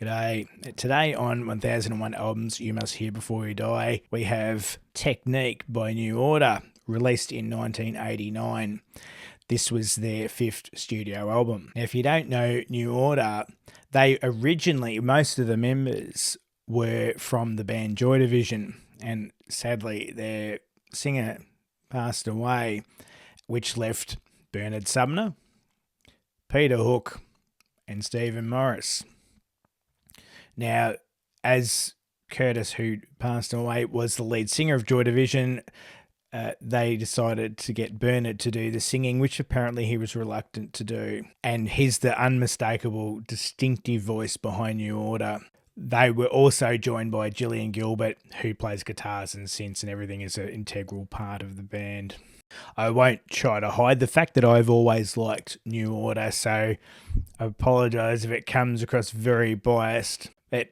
G'day. Today on 1001 Albums You Must Hear Before You Die, we have Technique by New Order, released in 1989. This was their fifth studio album. Now, if you don't know New Order, they originally, most of the members were from the band Joy Division, and sadly their singer passed away, which left Bernard Sumner, Peter Hook, and Stephen Morris. Now, as Curtis, who passed away, was the lead singer of Joy Division, they decided to get Bernard to do the singing, which apparently he was reluctant to do. And he's the unmistakable, distinctive voice behind New Order. They were also joined by Gillian Gilbert, who plays guitars and synths and everything is an integral part of the band. I won't try to hide the fact that I've always liked New Order, so I apologise if it comes across very biased. But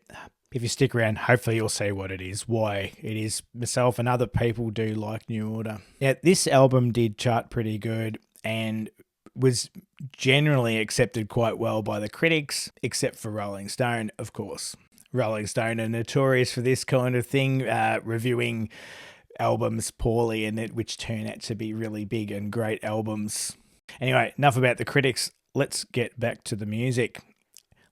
if you stick around, hopefully you'll see what it is, why it is myself and other people do like New Order. Now, this album did chart pretty good and was generally accepted quite well by the critics, except for Rolling Stone, of course. Rolling Stone are notorious for this kind of thing, reviewing albums poorly and which turn out to be really big and great albums. Anyway, enough about the critics. Let's get back to the music.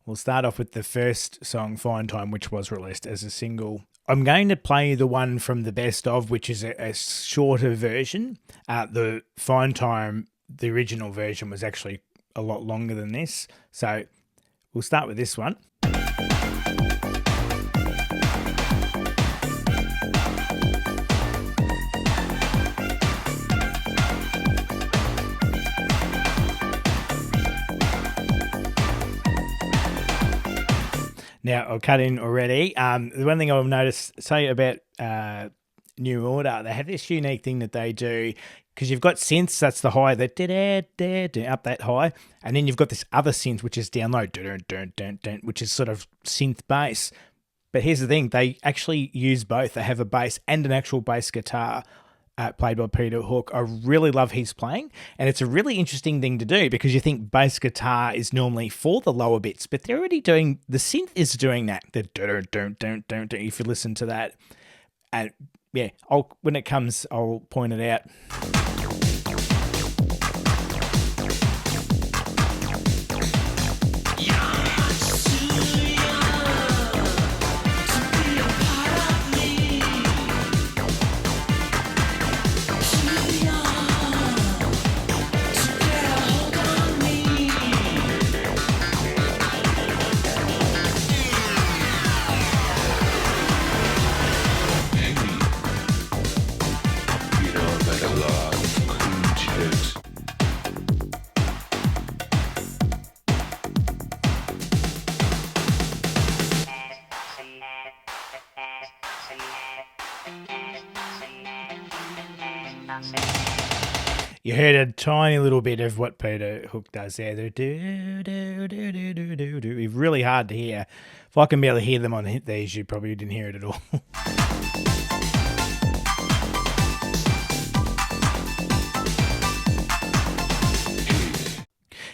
We'll start off with the first song, Fine Time, which was released as a single. I'm going to play the one from the best of, which is a shorter version. The Fine Time, the original version, was actually a lot longer than this. So we'll start with this one. Now, I'll cut in already. The one thing I'll say about New Order, they have this unique thing that they do, because you've got synths, that's the high, that up that high, and then you've got this other synth, which is down low, which is sort of synth bass. But here's the thing, they actually use both. They have a bass and an actual bass guitar, played by Peter Hook. I really love his playing, and it's a really interesting thing to do because you think bass guitar is normally for the lower bits, but they're already doing, the synth is doing that. If you listen to that, and yeah, when it comes, I'll point it out. You heard a tiny little bit of what Peter Hook does there. It's really hard to hear. If I can barely hear them on these, you probably didn't hear it at all.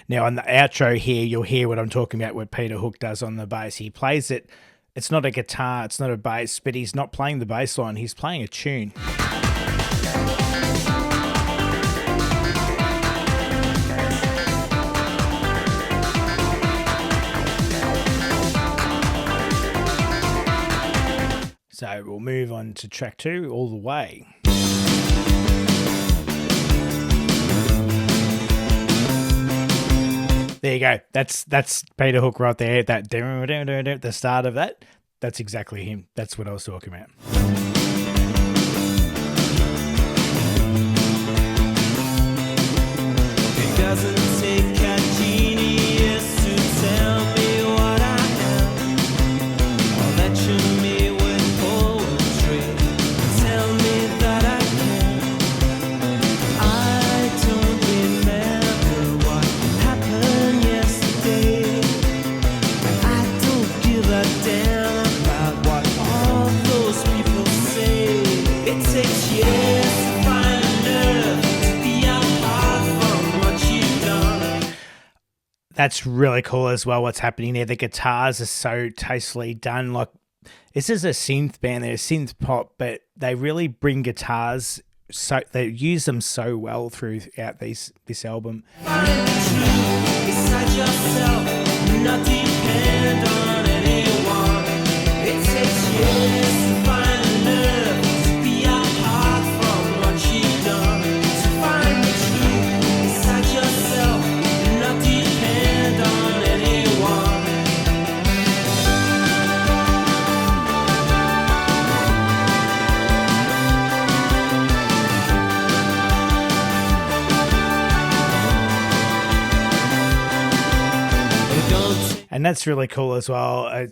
Now, on the outro here, you'll hear what I'm talking about, what Peter Hook does on the bass. He plays it. It's not a guitar, it's not a bass, but he's not playing the bass line. He's playing a tune. So we'll move on to track 2, All the Way. There you go. That's Peter Hook right there. That the start of that. That's exactly him. That's what I was talking about. It doesn't take a genius to tell me what I am. I'll let you me with poetry. Tell me that I can. I don't remember what happened yesterday. I don't give a damn about what all those people say. That's really cool as well, what's happening there. The guitars are so tastefully done. Like, this is a synth band, they're synth pop, but they really bring guitars, so they use them so well throughout this album. Find the truth inside yourself, not depend on anyone. It takes years to find love, to be apart from what you've done. To find the truth inside yourself, not depend on anyone. And that's really cool as well.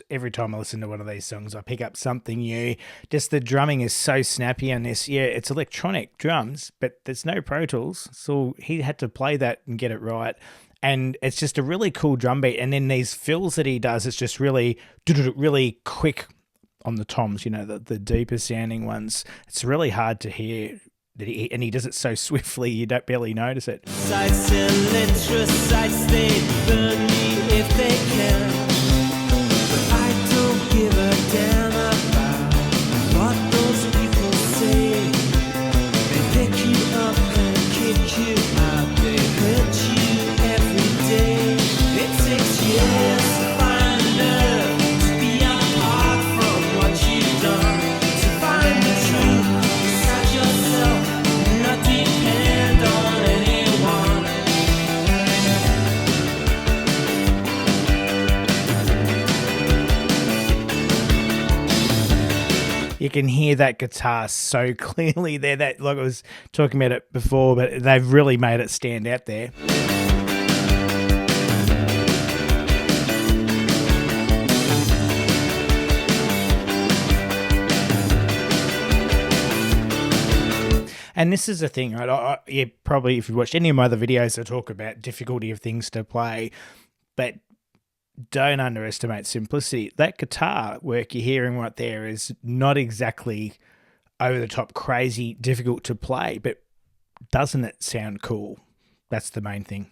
Every time I listen to one of these songs, I pick up something new. Just the drumming is so snappy on this. Yeah, it's electronic drums, but there's no Pro Tools. So he had to play that and get it right. And it's just a really cool drum beat. And then these fills that he does, it's just really, really quick on the toms, you know, the deeper sounding ones. It's really hard to hear. And he does it so swiftly, you don't barely notice it. Sites and electrocytes, they burn me if they can. But I don't give a damn about what those people say. They pick you up and kick you out. They hurt you every day. It takes years to find love, to be apart from what you've done. To find the truth inside yourself, not depend on anyone. You can hear that guitar so clearly there. That, like I was talking about it before, but they've really made it stand out there. And this is the thing, right? Yeah, probably if you watched any of my other videos, I talk about difficulty of things to play, but don't underestimate simplicity. That guitar work you're hearing right there is not exactly over the top crazy difficult to play, but doesn't it sound cool? That's the main thing.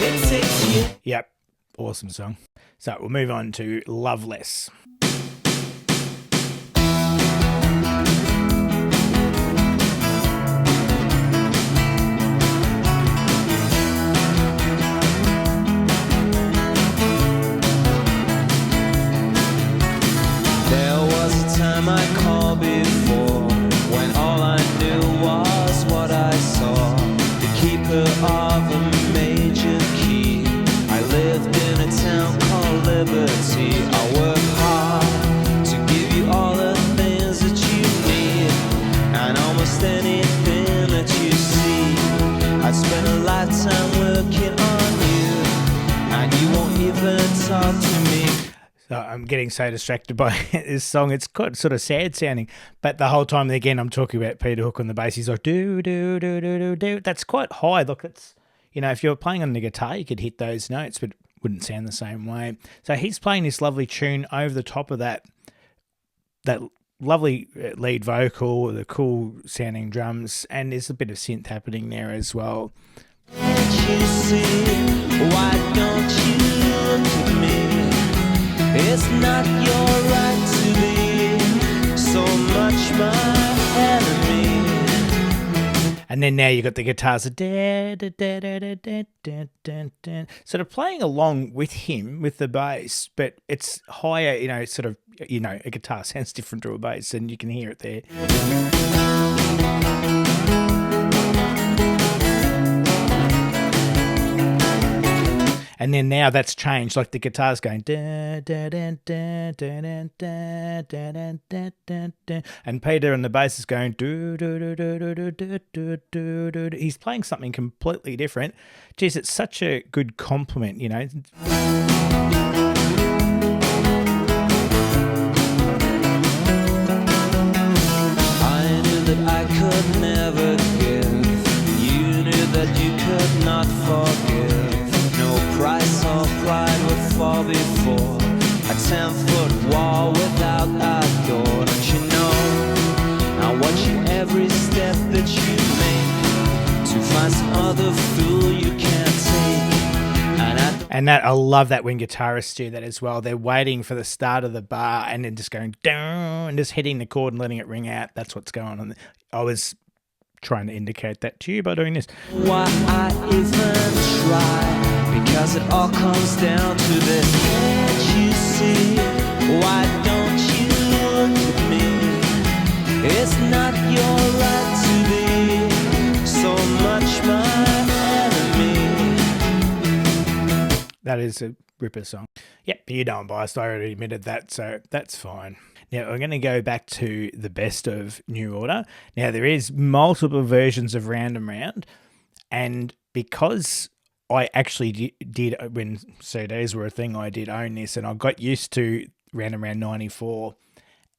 It takes you. Yep, awesome song. So we'll move on to Loveless. There was a time I called before, when all I knew was what I saw. The keeper of a major key. I lived in a town called Liberty. I work hard to give you all the things that you need, and almost anything that you see. I spent a lifetime working on you, and you won't even talk to me. So I'm getting so distracted by this song. It's quite sort of sad sounding, but the whole time again I'm talking about Peter Hook on the bass. He's like do do do do do do. That's quite high. Look, it's, you know, if you're playing on the guitar, you could hit those notes, but it wouldn't sound the same way. So he's playing this lovely tune over the top of that lovely lead vocal, the cool sounding drums, and there's a bit of synth happening there as well. Can't you see? Why don't you look at me? It's not your right to be so much my enemy. And then now you got the guitars da, da, da, da, da, da, da, da, da, sort of playing along with him with the bass, but it's higher, you know, sort of, you know, a guitar sounds different to a bass, and you can hear it there. And then now that's changed, like the guitar's going da da da da da da da da da da da, and Peter and the bass is going do do do do do do do do do. He's playing something completely different. Geez, it's such a good compliment, you know. I knew that I could never give. You knew that you could not forgive. No price or pride would fall before a 10-foot wall without a door. Don't you know? I watch you every step that you And that I love that when guitarists do that as well. They're waiting for the start of the bar and then just going down and just hitting the chord and letting it ring out. That's what's going on. I was trying to indicate that to you by doing this. Why I even try? Because it all comes down to this. Can't you see? Why don't you look at me? It's not your right to be so much my enemy. That is a ripper song. Yep, you know I'm biased. I already admitted that, so that's fine. Now, I'm going to go back to the best of New Order. Now, there is multiple versions of Round and Round, and because I actually did, when CDs were a thing, I did own this, and I got used to Round and Round 94.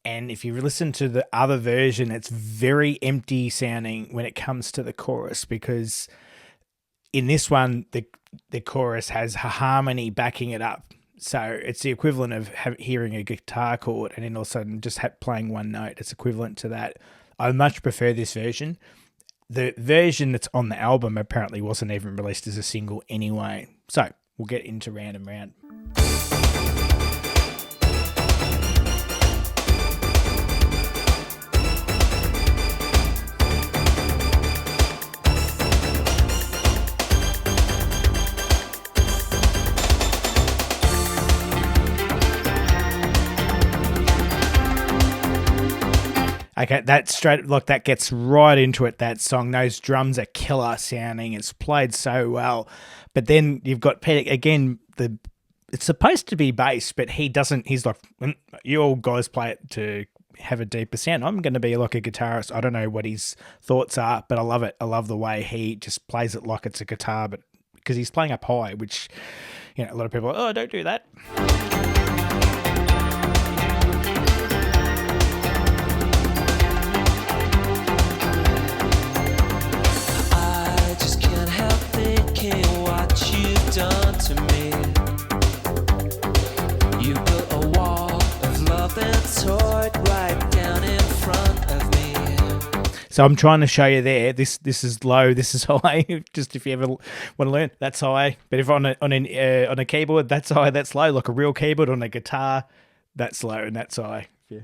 And if you listen to the other version, it's very empty sounding when it comes to the chorus, because in this one, the chorus has a harmony backing it up. So it's the equivalent of hearing a guitar chord and then all of a sudden just playing one note. It's equivalent to that. I much prefer this version. The version that's on the album apparently wasn't even released as a single anyway. So we'll get into Round and Round. Okay, that's straight. Look, that gets right into it. That song, those drums are killer sounding. It's played so well, but then you've got Peter again. It's supposed to be bass, but he doesn't. He's like, you all guys play it to have a deeper sound. I'm going to be like a guitarist. I don't know what his thoughts are, but I love it. I love the way he just plays it like it's a guitar, but because he's playing up high, which a lot of people are, don't do that. Done to me. You built a wall of love and tore it right down in front of me. So I'm trying to show you there. This is low. This is high. Just if you ever want to learn, that's high. But if on a keyboard, that's high. That's low. Like a real keyboard on a guitar, that's low and that's high. If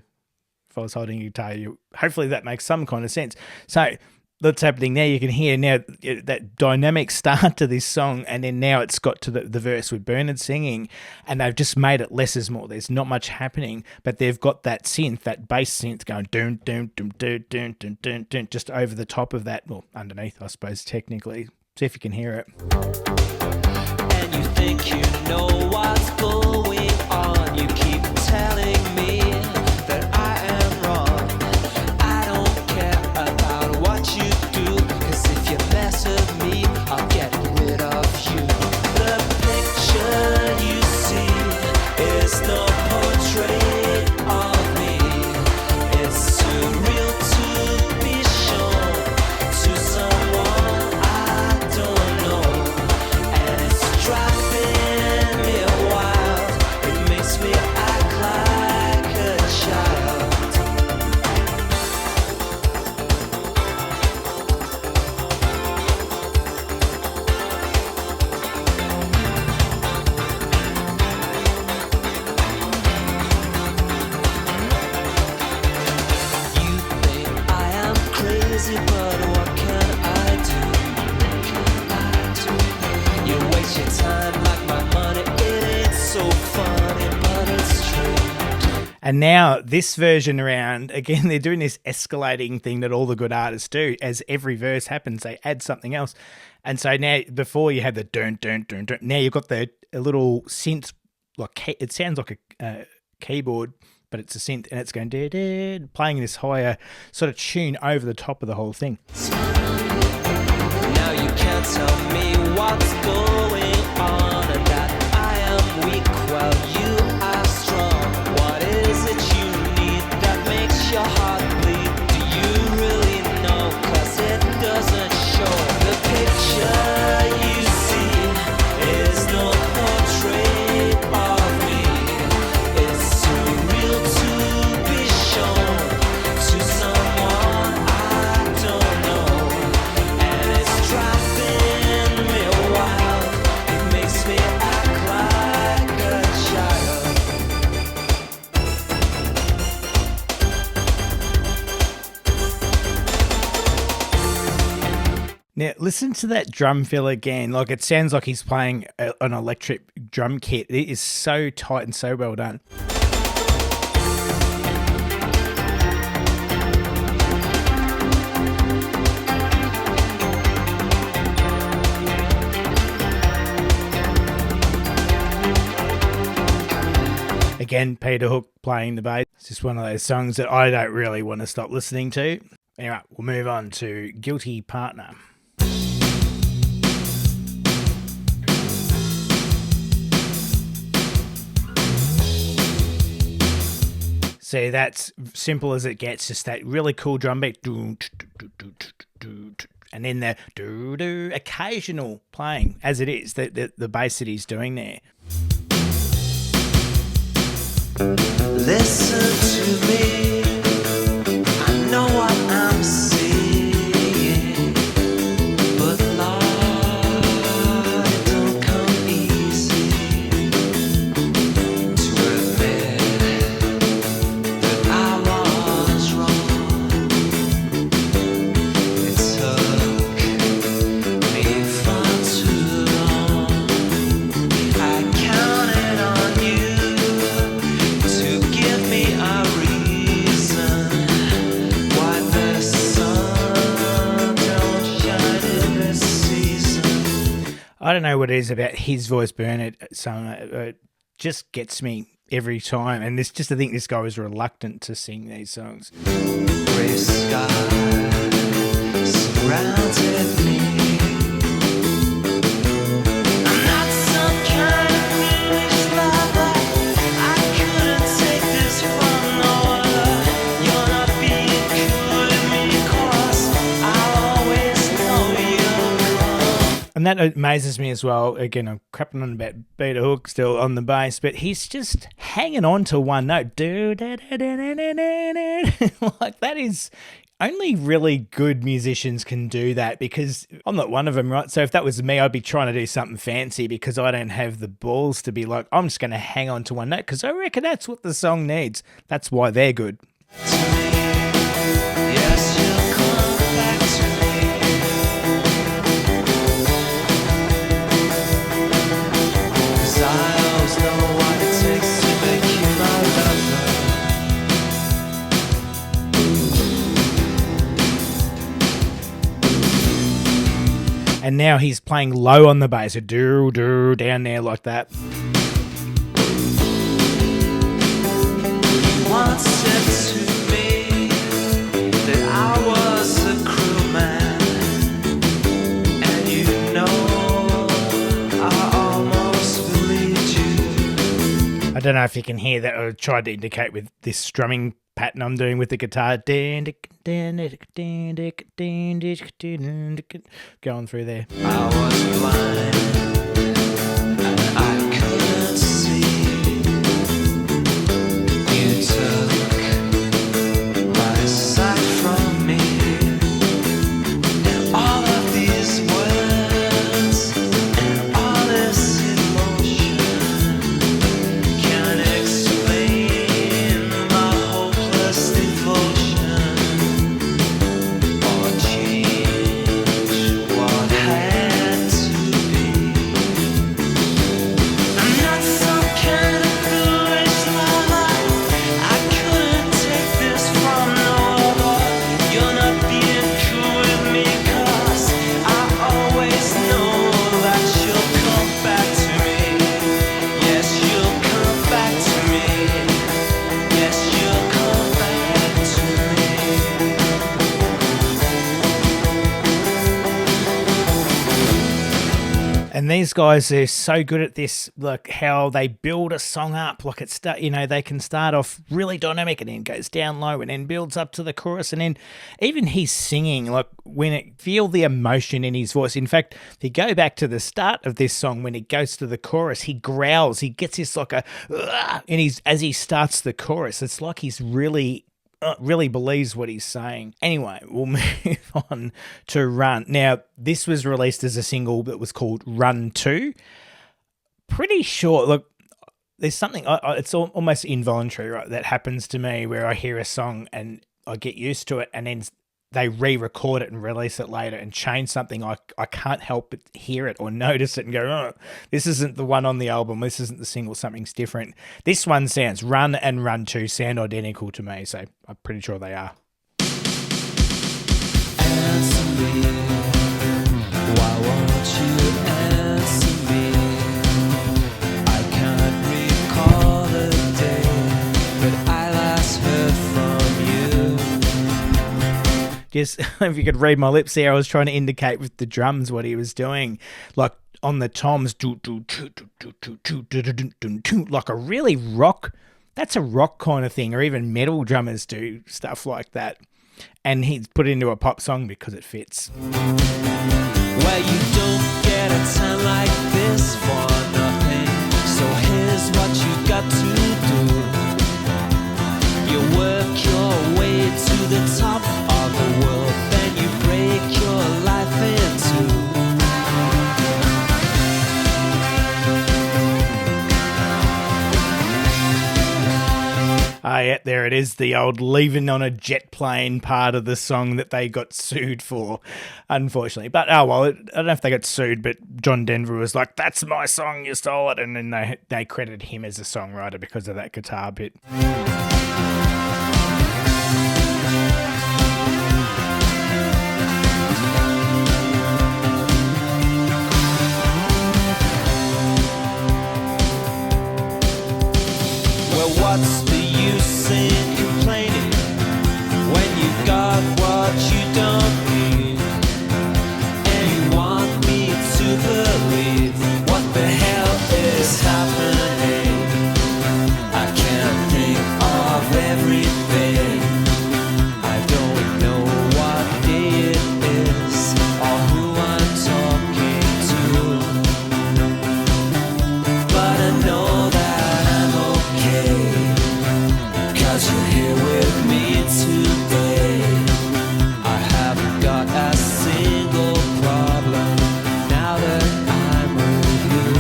I was holding a guitar, hopefully that makes some kind of sense. So that's happening now. You can hear now that dynamic start to this song, and then now it's got to the verse with Bernard singing, and they've just made it less is more. There's not much happening, but they've got that synth, that bass synth going dun dun dun dun dun dun dun dun, just over the top of that, well, underneath, I suppose, technically. See if you can hear it. And you think you know what's going on. You keep telling me that I am wrong. I don't care about what you do, 'cause if you mess with me, I'll get rid of you. The picture you see is no portrait of me. It's too real to be shown to someone I don't know, and it's driving me wild. It makes me act like a child. You think I am crazy, but what can I do? You waste your time like my money. It ain't so funny, but it's true. And now this version around, again, they're doing this escalating thing that all the good artists do. As every verse happens, they add something else. And so now, before you had the dun dun dun dun, now you've got a little synth, like it sounds like a keyboard, but it's a synth, and it's going playing this higher sort of tune over the top of the whole thing. Now you can't tell me what's going on, and that I am weak while you are strong. What is it you need that makes your heart bleed? Do you really know? 'Cause it doesn't show. The picture you see is no portrait of me. It's too real to be shown to someone I don't know, and it's driving listen to that drum fill again. Like, it sounds like he's playing an electric drum kit. It is so tight and so well done. Again, Peter Hook playing the bass. It's just one of those songs that I don't really want to stop listening to. Anyway, we'll move on to Guilty Partner. See, that's simple as it gets. Just that really cool drum beat. And then the occasional playing, as it is, the bass that he's doing there. Listen to me, I know what I'm saying, but Lord, it don't come easy to admit that I was wrong. It took me far too long. I counted on you to give me a reason why the sun don't shine in this season. I don't know what it is about his voice, Bernard song. It just gets me every time. And it's just, I think this guy was reluctant to sing these songs. Gray sky surrounded me. I'm not some kind of foolish lover. I couldn't take this from no other. You're not being cool to me, 'cause I'll always know you're gone. And that amazes me as well. Again, I'm crapping on about Peter Hook still on the bass, but he's just hanging on to one note. Like, that is... Only really good musicians can do that, because I'm not one of them, right? So if that was me, I'd be trying to do something fancy, because I don't have the balls to be like, I'm just going to hang on to one note, because I reckon that's what the song needs. That's why they're good. Yes, you'll come back to me. 'Cause I always know what it takes to make you my lover. And now he's playing low on the bass, a do down there like that. Once said to me that I was a cruel man, and you know I almost believed you. I don't know if you can hear that. I tried to indicate with this strumming pattern I'm doing with the guitar. Going through there. I was blind and I couldn't see. You took my sight from me, and all of these words and all this emotion can't explain my hopeless devotion or change what had to be. I'm not some kind of foolish lover. I couldn't take this from no other. You're not being cool with me, 'cause I always know that you'll come back to me. Yes, you'll come back to me. Yes, you'll come back to me. And these guys are so good at this, like how they build a song up. Like it's they can start off really dynamic and then goes down low and then builds up to the chorus, and then even he's singing, like when it feel the emotion in his voice. In fact, if you go back to the start of this song, when it goes to the chorus, he growls. He gets this like a, and as he starts the chorus, it's like he's really believes what he's saying. Anyway, we'll move on to Run. Now, this was released as a single that was called Run 2. Pretty sure, look, there's something, it's almost involuntary, right, that happens to me where I hear a song and I get used to it, and then they re-record it and release it later and change something, I can't help but hear it or notice it and go, oh, this isn't the one on the album, this isn't the single, something's different. This one sounds, Run and Run 2 sound identical to me, so I'm pretty sure they are. Answer me. Why won't you answer me? I can't recall the day that I last heard from you. Just, if you could read my lips there, I was trying to indicate with the drums what he was doing. Like on the toms, like a really rock, that's a rock kind of thing, or even metal drummers do stuff like that. And he's put it into a pop song because it fits. Well, you don't get a time like this for nothing. So here's what you got to do. You work your way to the top of the world, then you break your life in two. Yeah, there it is, the old leaving on a jet plane part of the song that they got sued for, unfortunately. But, oh well, I don't know if they got sued, but John Denver was like, that's my song, you stole it. And then they credited him as a songwriter because of that guitar bit. Well, what's the use in complaining when you've got what you don't need? And you want me to believe what the hell is happening? I can't think of everything. I don't know what day it is or who I'm talking to, but I know that I'm okay, 'cause you're here with me today. I haven't got a single problem now that I'm with you.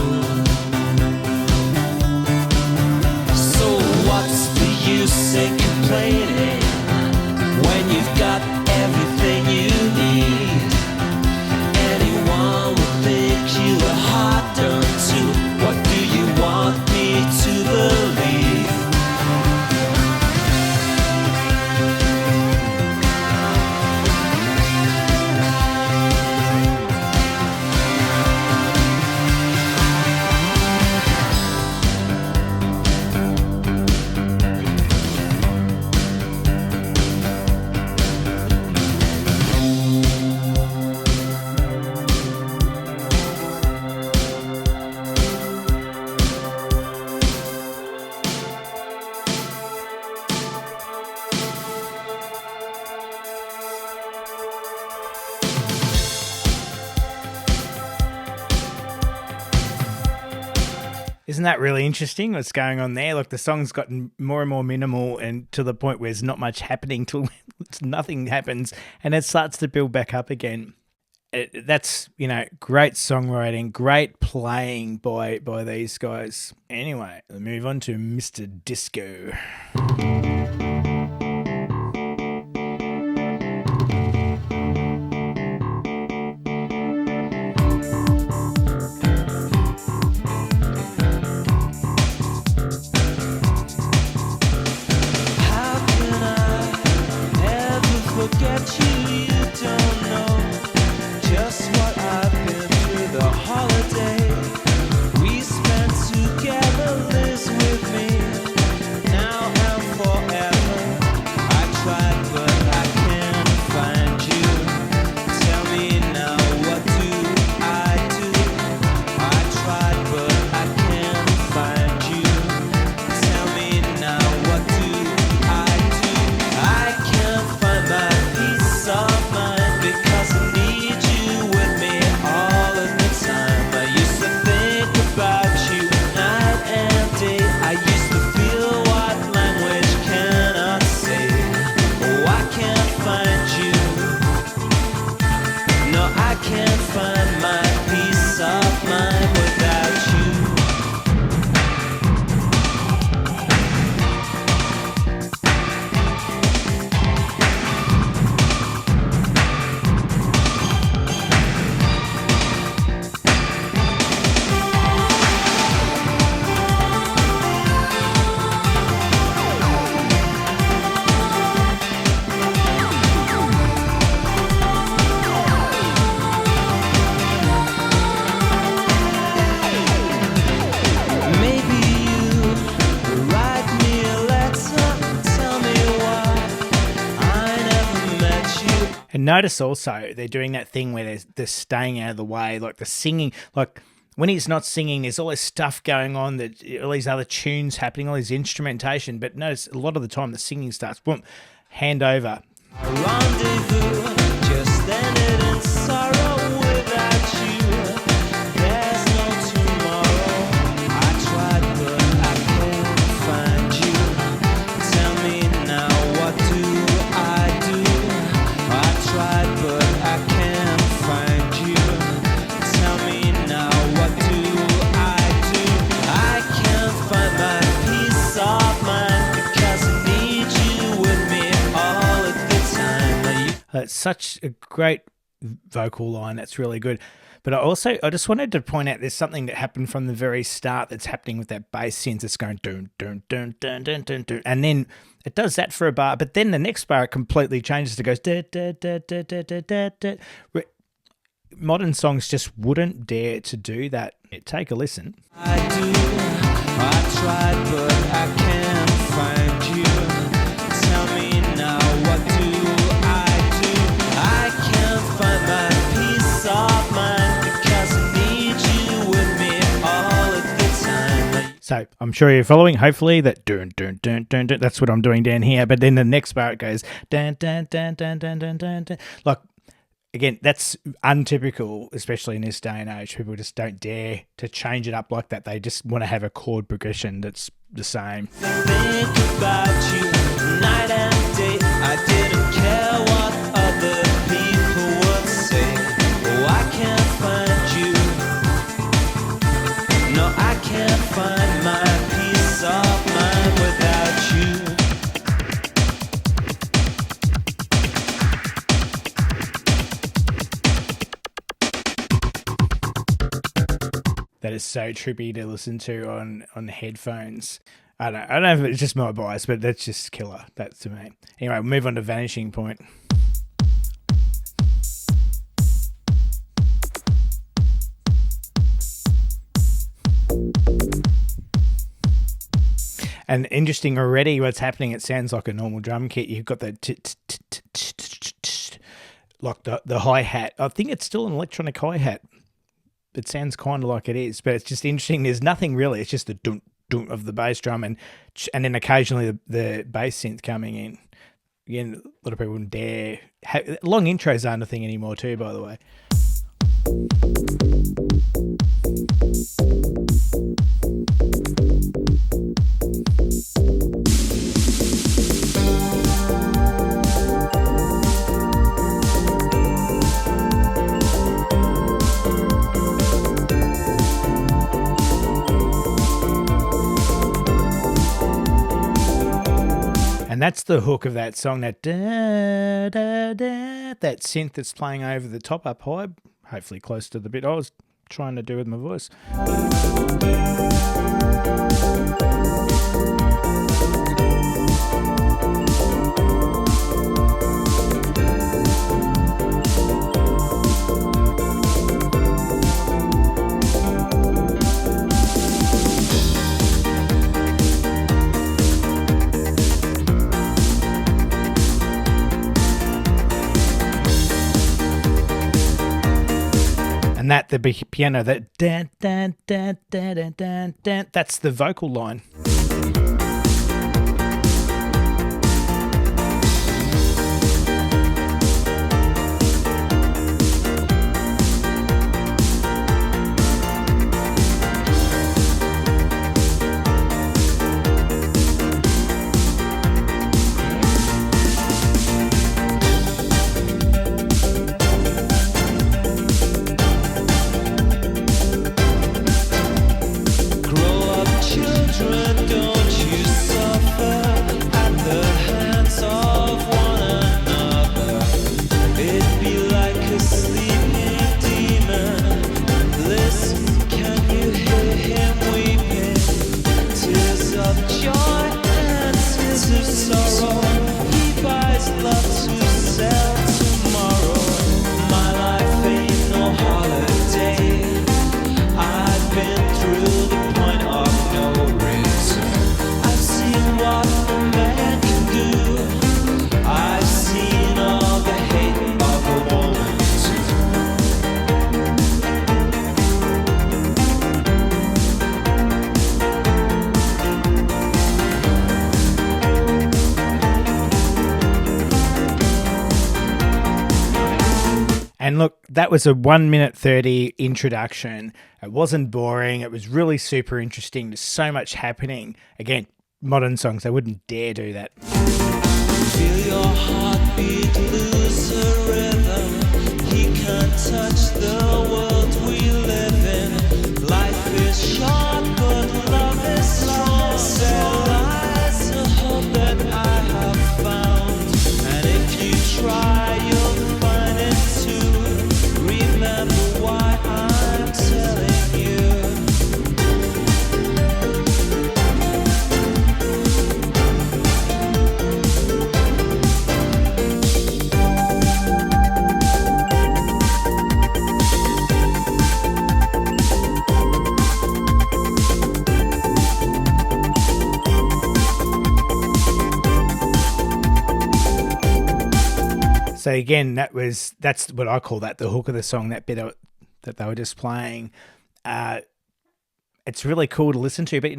So what's the use in complaining when you've got everything you need? Anyone would think you were hard done to. What do you want me to believe? Isn't that really interesting what's going on there? Like the song's gotten more and more minimal and to the point where there's not much happening till nothing happens and it starts to build back up again. That's, great songwriting, great playing by these guys. Anyway, let's move on to Mr. Disco. How can I ever forget you? You don't know just what I've been through. The holiday we spent together lives with me now and forever. notice also they're doing that thing where they're staying out of the way, like the singing, like when he's not singing, there's all this stuff going on, that all these other tunes happening, all this instrumentation. But notice a lot of the time the singing starts, boom, hand over. Rendezvous, just ended in sorrow without you. There's no tomorrow. I tried, but I couldn't find you. Tell me now, what do I do? I tried, but I can't find you. Tell me now, what do I do? I can't find my peace of mind because I need you with me all at the time. It's such a great vocal line. That's really good. But I just wanted to point out there's something that happened from the very start that's happening with that bass synth. It's going dun dun dun dun dun dun dun, and then it does that for a bar. But then the next bar it completely changes. It goes da da da da da da da da. Modern songs just wouldn't dare to do that. Take a listen. I do. I tried, but I can't find you. Tell me now, what do I do? I can't find my peace of mind because I need you with me all at the time. So I'm sure you're following. Hopefully that dun dun dun dun dun. That's what I'm doing down here. But then the next bar it goes dun dun dun dun dun dun dun dun. Like, again, that's untypical, especially in this day and age. People just don't dare to change it up like that. They just want to have a chord progression that's the same. Think about you night and day. I didn't care what other people would say. Oh, I can't find you. No, I can't find my peace of mind without you. That is so trippy to listen to on headphones. I don't know if it's just my bias, but that's just killer. That's to me. Anyway, we'll move on to Vanishing Point. And interesting already what's happening. It sounds like a normal drum kit. You've got the like the hi-hat. I think it's still an electronic hi-hat. It sounds kind of like it is, but it's just interesting. There's nothing really. It's just the dun dun of the bass drum, and then occasionally the bass synth coming in. Again, a lot of people wouldn't dare. Long intros aren't a thing anymore too, by the way. And that's the hook of that song, that da, da, da, that synth that's playing over the top up high, hopefully close to the bit I was trying to do with my voice. And that the piano, that dan, dan, dan, dan, dan, dan, dan, that's the vocal line. Grow up, children. that was a 1 minute 30 introduction. It wasn't boring. It was really super interesting. There's so much happening. Again, modern songs, they wouldn't dare do that. Feel your heartbeat lose a rhythm. He can't touch the world we live in. Life is short, but love is strong. There lies a hope that I have found, and if you try, you'll find it too. Remember why I'm telling you. So again, that's what I call that, the hook of the song, that bit that they were just playing. It's really cool to listen to, but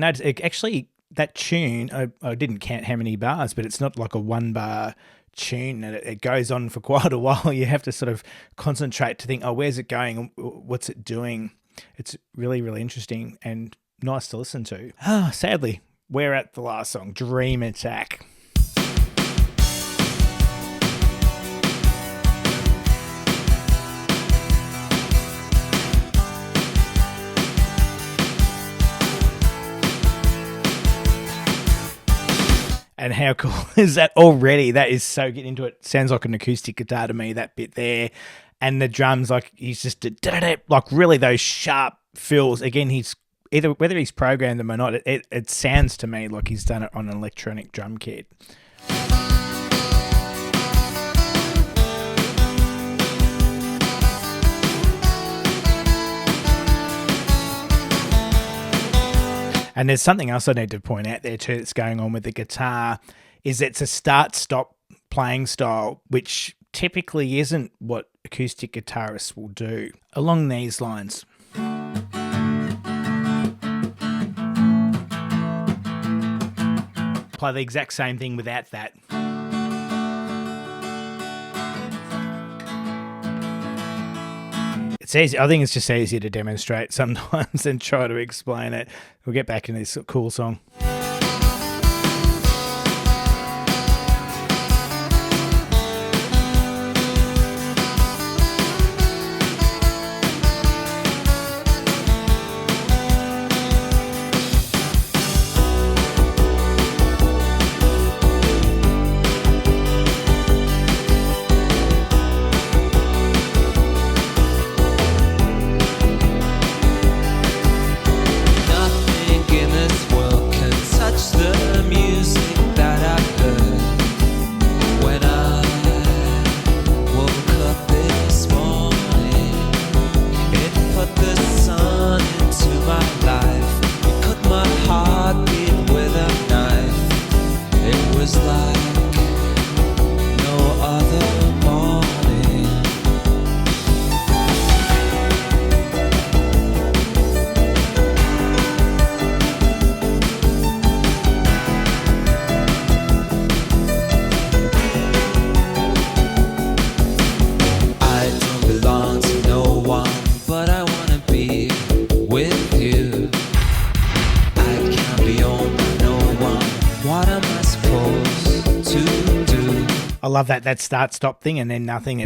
actually that tune, I didn't count how many bars, but it's not like a 1 bar tune, and it goes on for quite a while. You have to sort of concentrate to think, oh, where's it going? What's it doing? It's really, really interesting and nice to listen to. Sadly, we're at the last song, Dream Attack. And how cool is that already? That is so get into it. Sounds like an acoustic guitar to me, that bit there. And the drums, like he's just like really those sharp fills. Again, he's either whether he's programmed them or not, it sounds to me like he's done it on an electronic drum kit. And there's something else I need to point out there too that's going on with the guitar, is it's a start-stop playing style, which typically isn't what acoustic guitarists will do. Along these lines. Play the exact same thing without that. It's easy. I think it's just easier to demonstrate sometimes than try to explain it. We'll get back into this cool song. I love that start-stop thing, and then nothing.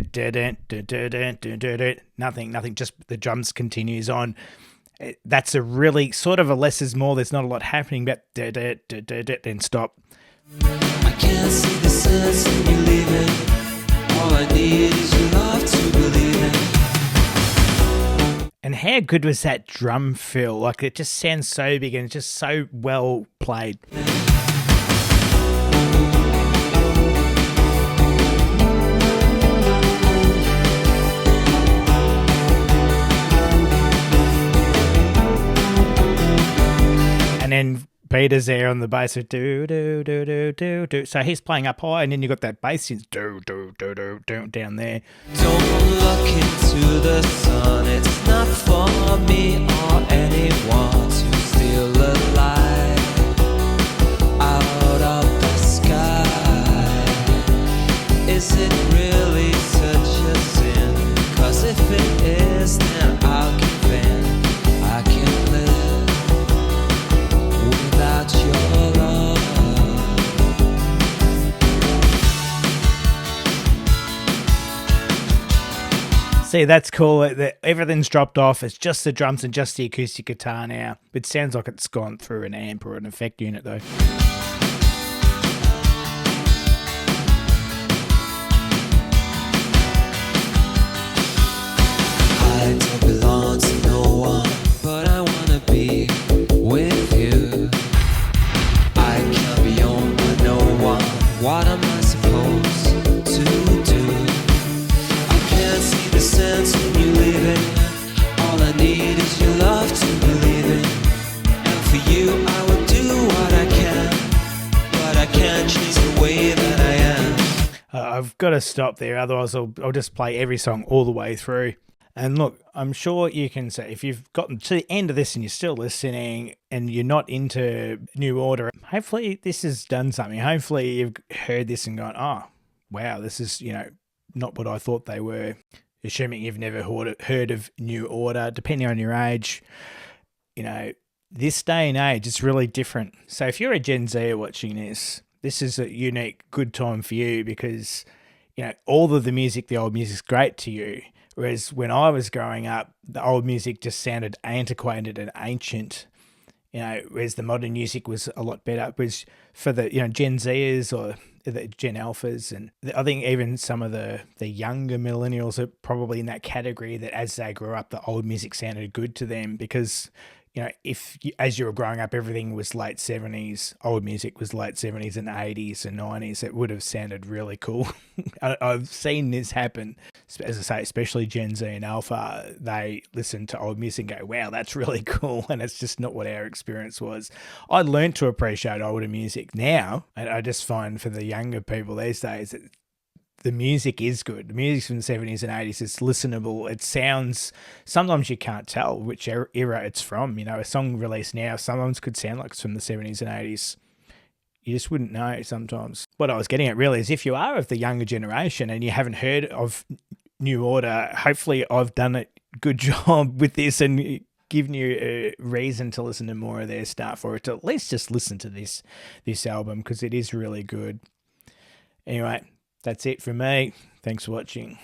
Nothing. Just the drums continues on. That's a really sort of a less is more. There's not a lot happening, but then stop. I can't see the sense in believing. All I need is your love to believe in. And how good was that drum fill? Like, it just sounds so big and it's just so well played. And then Peter's there on the bass, do do do do do do. So he's playing up high, and then you got that bass do do do do do down there. Don't look into the sun. It's not for me or anyone to steal a light out of the sky. Is it really such a sin? 'Cause if it See, that's cool. Everything's dropped off. It's just the drums and just the acoustic guitar now. It sounds like it's gone through an amp or an effect unit, though. I don't belong to no one, but I wanna be with you. I can't be owned by no one. What am I supposed to do? I can't see the sense when you leave it. All I need is your love to believe in. And for you I will do what I can, but I can't change the way that I am. I've got to stop there, otherwise I'll just play every song all the way through. And look, I'm sure you can say, if you've gotten to the end of this and you're still listening and you're not into New Order, hopefully this has done something. Hopefully you've heard this and gone, oh, wow, this is, not what I thought they were. Assuming you've never heard of New Order, depending on your age, this day and age, it's really different. So if you're a Gen Zer watching this, this is a unique, good time for you because, all of the old music's great to you. Whereas when I was growing up, the old music just sounded antiquated and ancient, whereas the modern music was a lot better. It was for the, Gen Zers or the Gen Alphas. And I think even some of the younger millennials are probably in that category that as they grew up, the old music sounded good to them because, as you were growing up, everything was late 70s, old music was late 70s and 80s and 90s. It would have sounded really cool. I've seen this happen. As I say, especially Gen Z and Alpha, they listen to old music and go, wow, that's really cool. And it's just not what our experience was. I learned to appreciate older music now. And I just find for the younger people these days, that the music is good. The music from the 70s and 80s is listenable. It sounds, sometimes you can't tell which era it's from. A song released now sometimes could sound like it's from the 70s and 80s. You just wouldn't know sometimes. What I was getting at really is if you are of the younger generation and you haven't heard of New Order, hopefully I've done a good job with this and given you a reason to listen to more of their stuff, or to at least just listen to this album because it is really good. Anyway, that's it from me. Thanks for watching.